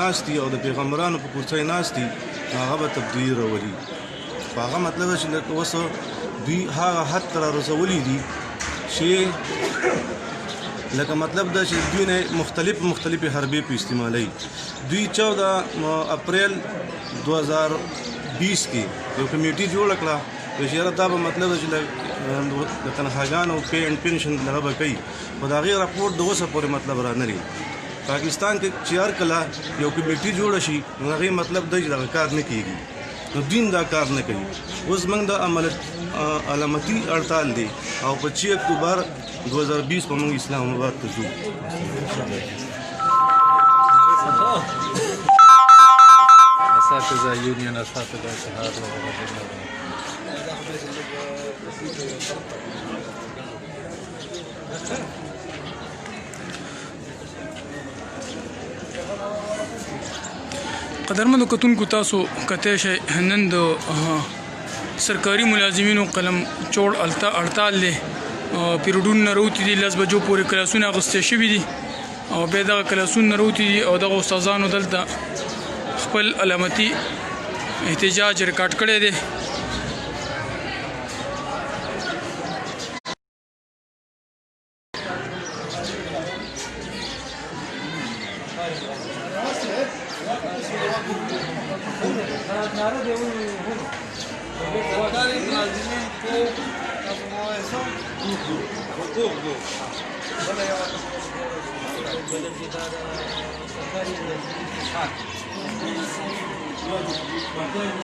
ناست دي او د پیغمبرانو په کرسۍ ناست دي هغه به تبدیلي راولي خو هغه مطلب چې لکه اوس دوی هغه حد ته رارسولي دي چې لکه مطلب دا چې دوی نه مختلفې حربې په استعمالوي دوی 14 اپریل 2020 کې یو کمیټي جوړه کړه چې یاره دا به مطلب چې د تنخواګانو پې اینډ پنشن دغه به کوي خو د هغې راپورټ د اوسه پورې مطلب را نه لري پاکستان کې چې هر کله یو کمیټي جوړه شي نو هغې مطلب دی چې دغه کار نه کېږي نو دین دا کار نه کوي اوس موږ د علامتي هړتال دی او په 6 اکتوبر 2020 په موږ اسلام آباد ته ځو اساتذه یونین اساتذه اتحاد قدرمنو کتونکو تاسو کته شي نن د سرکاري ملازمینو قلم چوړ هړتال له پیریډون نه راوتی دي لس بجو پورې کلاسونه اغوستې شوي دي او به دغه کلاسونه راوتی دي او دغه استادانو دلته خپل علامتي احتجاج ریکارډ کړی دی